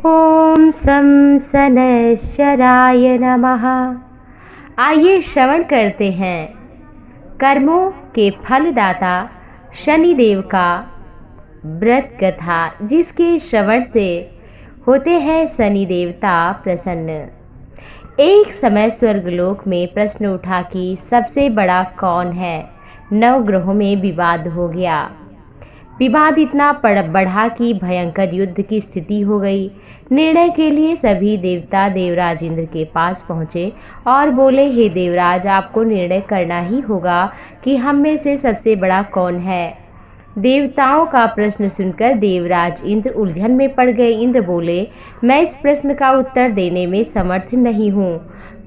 ओम सं शनैश्चराय नमः। आइए श्रवण करते हैं कर्मों के फलदाता शनिदेव का व्रत कथा, जिसके श्रवण से होते हैं शनि देवता प्रसन्न। एक समय स्वर्गलोक में प्रश्न उठा कि सबसे बड़ा कौन है। 9 ग्रहों में विवाद हो गया। विवाद इतना बढ़ा कि भयंकर युद्ध की स्थिति हो गई। निर्णय के लिए सभी देवता देवराज इंद्र के पास पहुँचे और बोले, हे देवराज, आपको निर्णय करना ही होगा कि हम में से सबसे बड़ा कौन है। देवताओं का प्रश्न सुनकर देवराज इंद्र उलझन में पड़ गए। इंद्र बोले, मैं इस प्रश्न का उत्तर देने में समर्थ नहीं हूँ।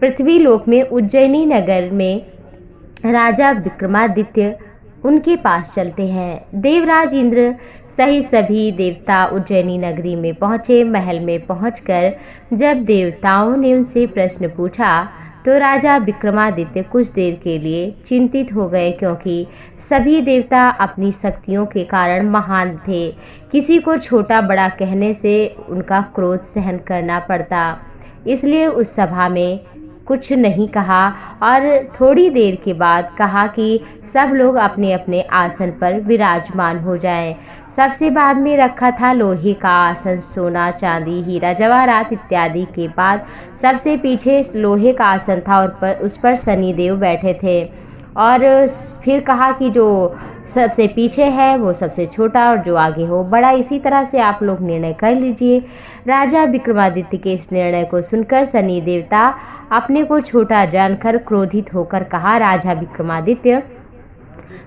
पृथ्वी लोक में उज्जैनी नगर में राजा विक्रमादित्य, उनके पास चलते हैं। देवराज इंद्र सहित सभी देवता उज्जैनी नगरी में पहुँचे। महल में पहुंचकर जब देवताओं ने उनसे प्रश्न पूछा तो राजा विक्रमादित्य कुछ देर के लिए चिंतित हो गए, क्योंकि सभी देवता अपनी शक्तियों के कारण महान थे। किसी को छोटा बड़ा कहने से उनका क्रोध सहन करना पड़ता। इसलिए उस सभा में कुछ नहीं कहा और थोड़ी देर के बाद कहा कि सब लोग अपने अपने आसन पर विराजमान हो जाएं। सबसे बाद में रखा था लोहे का आसन, सोना चांदी हीरा जवाहरात इत्यादि के बाद सबसे पीछे लोहे का आसन था और उस पर शनिदेव बैठे थे। और फिर कहा कि जो सबसे पीछे है वो सबसे छोटा और जो आगे हो बड़ा। इसी तरह से आप लोग निर्णय कर लीजिए। राजा विक्रमादित्य के इस निर्णय को सुनकर शनि देवता अपने को छोटा जानकर क्रोधित होकर कहा, राजा विक्रमादित्य,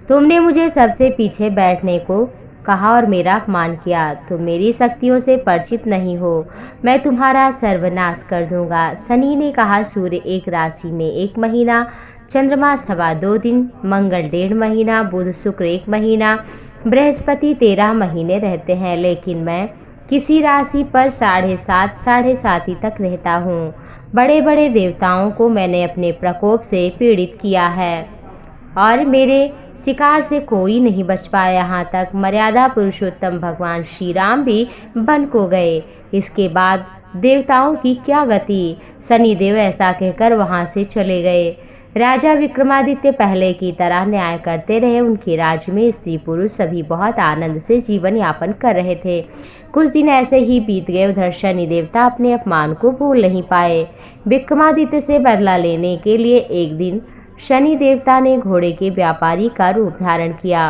तुमने मुझे सबसे पीछे बैठने को कहा और मेरा अपमान किया। तुम मेरी शक्तियों से परिचित नहीं हो, मैं तुम्हारा सर्वनाश कर दूंगा। शनि ने कहा, सूर्य एक राशि में 1 महीना, चंद्रमा 2.25 दिन, मंगल 1.5 महीना, बुध शुक्र 1 महीना, बृहस्पति 13 महीने रहते हैं, लेकिन मैं किसी राशि पर 7.5 ही तक रहता हूँ। बड़े बड़े देवताओं को मैंने अपने प्रकोप से पीड़ित किया है और मेरे शिकार से कोई नहीं बच पाया। यहाँ तक मर्यादा पुरुषोत्तम भगवान श्री राम भी वन को गए। इसके बाद देवताओं की क्या गति। शनिदेव ऐसा कहकर वहाँ से चले गए। राजा विक्रमादित्य पहले की तरह न्याय करते रहे। उनके राज्य में स्त्री पुरुष सभी बहुत आनंद से जीवन यापन कर रहे थे। कुछ दिन ऐसे ही बीत गए। उधर शनि देवता अपने अपमान को भूल नहीं पाए। विक्रमादित्य से बदला लेने के लिए एक दिन शनि देवता ने घोड़े के व्यापारी का रूप धारण किया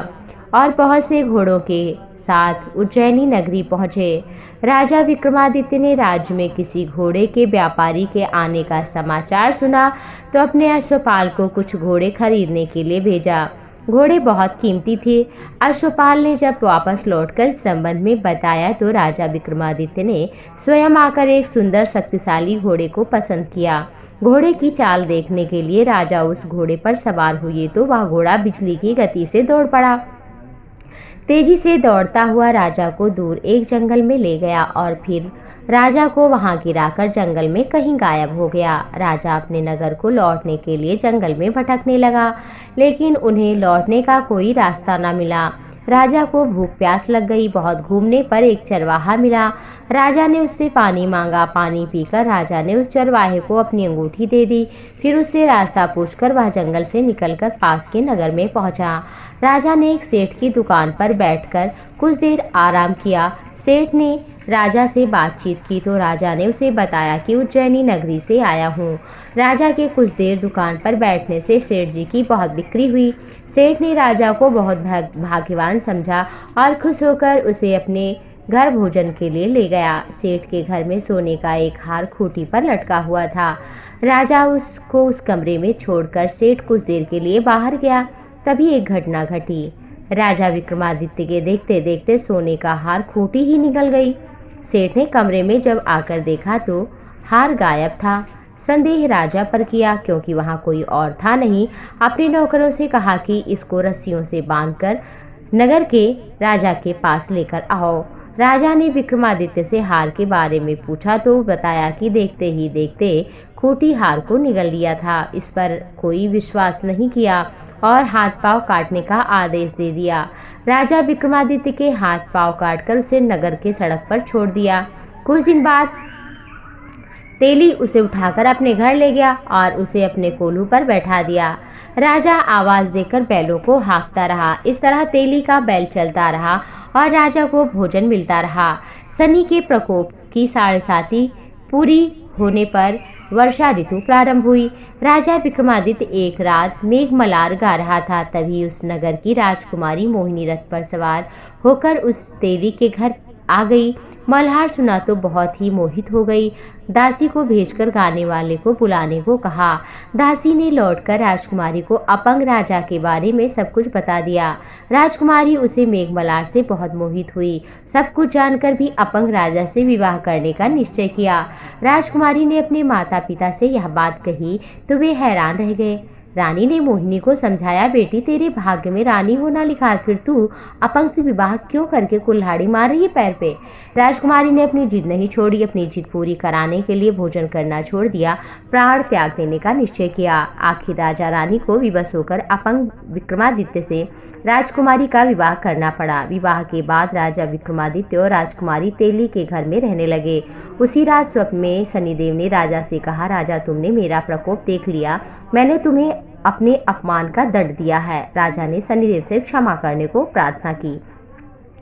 और बहुत से घोड़ों के साथ उज्जैनी नगरी पहुँचे। राजा विक्रमादित्य ने राज्य में किसी घोड़े के व्यापारी के आने का समाचार सुना तो अपने अश्वपाल को कुछ घोड़े खरीदने के लिए भेजा। घोड़े बहुत कीमती थे। अश्वपाल ने जब वापस लौटकर इस संबंध में बताया तो राजा विक्रमादित्य ने स्वयं आकर एक सुंदर शक्तिशाली घोड़े को पसंद किया। घोड़े की चाल देखने के लिए राजा उस घोड़े पर सवार हुए तो वह घोड़ा बिजली की गति से दौड़ पड़ा। तेजी से दौड़ता हुआ राजा को दूर एक जंगल में ले गया और फिर राजा को वहां गिराकर जंगल में कहीं गायब हो गया। राजा अपने नगर को लौटने के लिए जंगल में भटकने लगा, लेकिन उन्हें लौटने का कोई रास्ता न मिला। राजा को भूख प्यास लग गई। बहुत घूमने पर एक चरवाहा मिला। राजा ने उससे पानी मांगा। पानी पीकर राजा ने उस चरवाहे को अपनी अंगूठी दे दी। फिर उससे रास्ता पूछकर वह जंगल से निकलकर पास के नगर में पहुंचा। राजा ने एक सेठ की दुकान पर बैठकर कुछ देर आराम किया। सेठ ने राजा से बातचीत की तो राजा ने उसे बताया कि उज्जैनी नगरी से आया हूँ। राजा के कुछ देर दुकान पर बैठने से सेठ जी की बहुत बिक्री हुई। सेठ ने राजा को बहुत भाग्यवान समझा और खुश होकर उसे अपने घर भोजन के लिए ले गया। सेठ के घर में सोने का एक हार खूंटी पर लटका हुआ था। राजा उसको उस कमरे में छोड़कर सेठ कुछ देर के लिए बाहर गया। तभी एक घटना घटी। राजा विक्रमादित्य के देखते देखते सोने का हार खूंटी ही निकल गई। सेठ ने कमरे में जब आकर देखा तो हार गायब था। संदेह राजा पर किया, क्योंकि वहाँ कोई और था नहीं। अपने नौकरों से कहा कि इसको रस्सियों से बांधकर नगर के राजा के पास लेकर आओ। राजा ने विक्रमादित्य से हार के बारे में पूछा तो बताया कि देखते ही देखते खूंटी हार को निगल लिया था। इस पर कोई विश्वास नहीं किया और हाथ पांव काटने का आदेश दे दिया। राजा विक्रमादित्य के हाथ पांव काटकर उसे नगर के सड़क पर छोड़ दिया। कुछ दिन बाद तेली उसे उठाकर अपने घर ले गया और उसे अपने कोल्हू पर बैठा दिया। राजा आवाज देकर बैलों को हाँकता रहा। इस तरह तेली का बैल चलता रहा और राजा को भोजन मिलता रहा। शनि के प्रकोप की 7.5 पूरी होने पर वर्षा ऋतु प्रारंभ हुई। राजा विक्रमादित्य एक रात मेघमल्लार गा रहा था। तभी उस नगर की राजकुमारी मोहिनी रथ पर सवार होकर उस तेली के घर आ गई। मल्हार सुना तो बहुत ही मोहित हो गई। दासी को भेजकर गाने वाले को बुलाने को कहा। दासी ने लौटकर राजकुमारी को अपंग राजा के बारे में सब कुछ बता दिया। राजकुमारी उसे मेघमल्लार से बहुत मोहित हुई। सब कुछ जानकर भी अपंग राजा से विवाह करने का निश्चय किया। राजकुमारी ने अपने माता पिता से यह बात कही तो वे हैरान रह गए। रानी ने मोहिनी को समझाया, बेटी तेरे भाग्य में रानी होना लिखा, फिर तू अपंग से विवाह क्यों करके कुल्हाड़ी मार रही है पैर पे। राजकुमारी ने अपनी जिद नहीं छोड़ी। अपनी जिद पूरी कराने के लिए भोजन करना छोड़ दिया, प्राण त्याग देने का निश्चय किया। आखिर राजा रानी को विवश होकर अपंग विक्रमादित्य से राजकुमारी का विवाह करना पड़ा। विवाह के बाद राजा विक्रमादित्य और राजकुमारी तेली के घर में रहने लगे। उसी रात स्वप्न में शनिदेव ने राजा से कहा, राजा तुमने मेरा प्रकोप देख लिया, मैंने तुम्हें अपने अपमान का दंड दिया है। राजा ने शनिदेव से क्षमा करने को प्रार्थना की।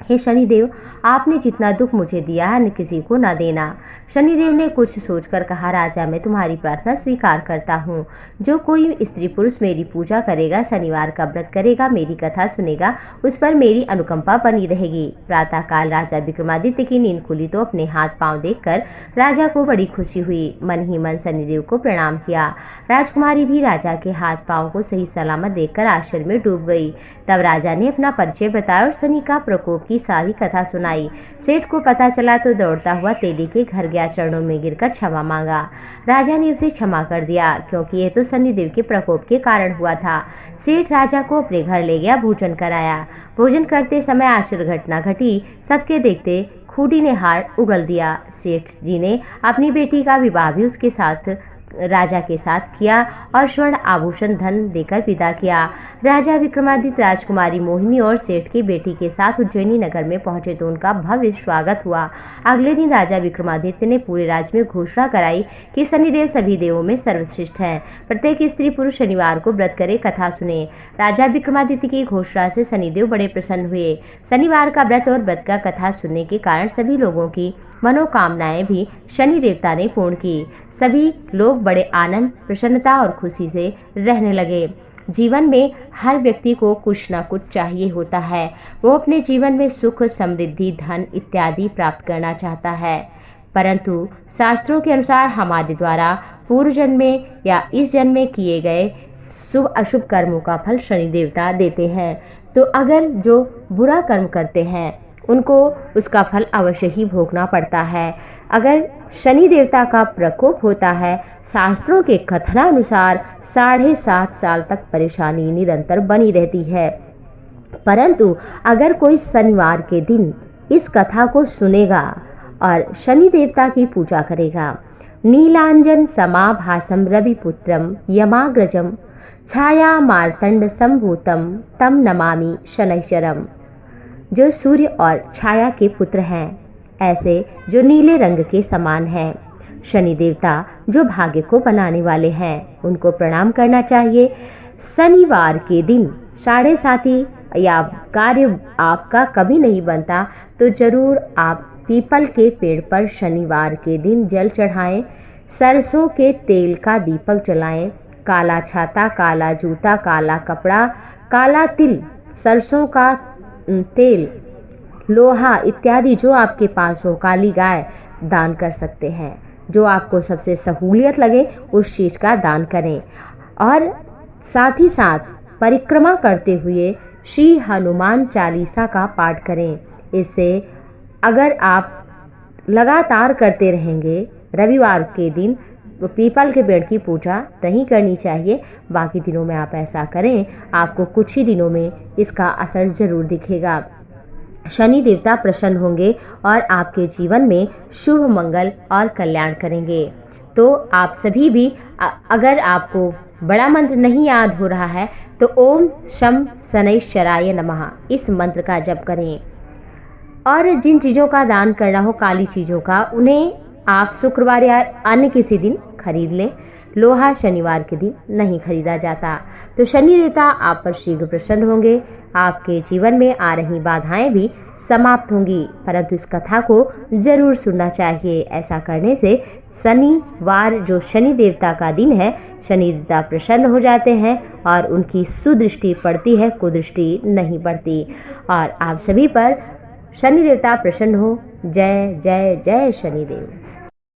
हे शनिदेव, आपने जितना दुख मुझे दिया है किसी को न देना। शनिदेव ने कुछ सोचकर कहा, राजा मैं तुम्हारी प्रार्थना स्वीकार करता हूँ। जो कोई स्त्री पुरुष मेरी पूजा करेगा, शनिवार का व्रत करेगा, मेरी कथा सुनेगा, उस पर मेरी अनुकंपा बनी रहेगी। प्रातःकाल राजा विक्रमादित्य की नींद खुली तो अपने हाथ पांव देखकर राजा को बड़ी खुशी हुई। मन ही मन शनिदेव को प्रणाम किया। राजकुमारी भी राजा के हाथ पांव को सही सलामत देखकर आश्चर्य में डूब गई। तब राजा ने अपना परिचय बताया और शनि का प्रकोप की सारी कथा सुनाई। सेठ को पता चला तो दौड़ता हुआ तेली के घर गया, चरणों में गिरकर क्षमा मांगा। राजा ने उसे क्षमा कर दिया क्योंकि यह तो शनिदेव के प्रकोप के कारण हुआ था। सेठ राजा को अपने घर ले गया, भोजन कराया। भोजन करते समय आश्चर्य घटना घटी। सबके देखते खूडी ने हार उगल दिया। सेठ जी ने अपनी बेटी का विवाह भी उसके साथ राजा के साथ किया और स्वर्ण आभूषण धन देकर विदा किया। राजा विक्रमादित्य राजकुमारी मोहिनी और सेठ की बेटी के साथ उज्जैनी नगर में पहुंचे तो उनका भव्य स्वागत हुआ। अगले दिन राजा विक्रमादित्य ने पूरे राज्य में घोषणा कराई कि शनिदेव सभी देवों में सर्वश्रेष्ठ हैं। प्रत्येक स्त्री पुरुष शनिवार को व्रत करे, कथा सुने। राजा विक्रमादित्य की घोषणा से शनिदेव बड़े प्रसन्न हुए। शनिवार का व्रत और व्रत का कथा सुनने के कारण सभी लोगों की मनोकामनाएं भी शनि देवता ने पूर्ण की। सभी लोग बड़े आनंद, प्रसन्नता और खुशी से रहने लगे। जीवन में हर व्यक्ति को कुछ न कुछ चाहिए होता है। वो अपने जीवन में सुख, समृद्धि, धन इत्यादि प्राप्त करना चाहता है, परंतु शास्त्रों के अनुसार हमारे द्वारा पूर्व जन्म में या इस जन्म में किए गए शुभ अशुभ कर्मों का फल शनि देवता देते हैं। तो अगर जो बुरा कर्म करते हैं उनको उसका फल अवश्य ही भोगना पड़ता है। अगर शनि देवता का प्रकोप होता है, शास्त्रों के कथनानुसार 7.5 साल तक परेशानी निरंतर बनी रहती है। परंतु अगर कोई शनिवार के दिन इस कथा को सुनेगा और शनि देवता की पूजा करेगा, नीलांजन समाभासम रविपुत्रम यमाग्रजम छाया मार्तंड संभूतम तम नमामि शनैश्चरम, जो सूर्य और छाया के पुत्र हैं, ऐसे जो नीले रंग के समान हैं, शनि देवता जो भाग्य को बनाने वाले हैं, उनको प्रणाम करना चाहिए। शनिवार के दिन 7.5 या कार्य आपका कभी नहीं बनता तो जरूर आप पीपल के पेड़ पर शनिवार के दिन जल चढ़ाएं, सरसों के तेल का दीपक जलाएं, काला छाता, काला जूता, काला कपड़ा, काला तिल, सरसों का तेल, लोहा इत्यादि जो आपके पास हो, काली गाय दान कर सकते हैं। जो आपको सबसे सहूलियत लगे उस चीज़ का दान करें। और साथ ही साथ परिक्रमा करते हुए श्री हनुमान चालीसा का पाठ करें। इससे अगर आप लगातार करते रहेंगे, रविवार के दिन पीपल के पेड़ की पूजा नहीं करनी चाहिए, बाकी दिनों में आप ऐसा करें, आपको कुछ ही दिनों में इसका असर जरूर दिखेगा। शनि देवता प्रसन्न होंगे और आपके जीवन में शुभ, मंगल और कल्याण करेंगे। तो आप सभी भी अगर आपको बड़ा मंत्र नहीं याद हो रहा है तो ओम शम शनैश्चराय नमः इस मंत्र का जप करें। और जिन चीज़ों का दान करना हो, काली चीज़ों का, उन्हें आप शुक्रवार या अन्य किसी दिन खरीद लें। लोहा शनिवार के दिन नहीं खरीदा जाता। तो शनि देवता आप पर शीघ्र प्रसन्न होंगे। आपके जीवन में आ रही बाधाएं भी समाप्त होंगी, परंतु इस कथा को जरूर सुनना चाहिए। ऐसा करने से शनिवार जो शनि देवता का दिन है, शनि देवता प्रसन्न हो जाते हैं और उनकी सुदृष्टि पड़ती है, कुदृष्टि नहीं पड़ती। और आप सभी पर शनि देवता प्रसन्न हो। जय जय जय शनिदेव।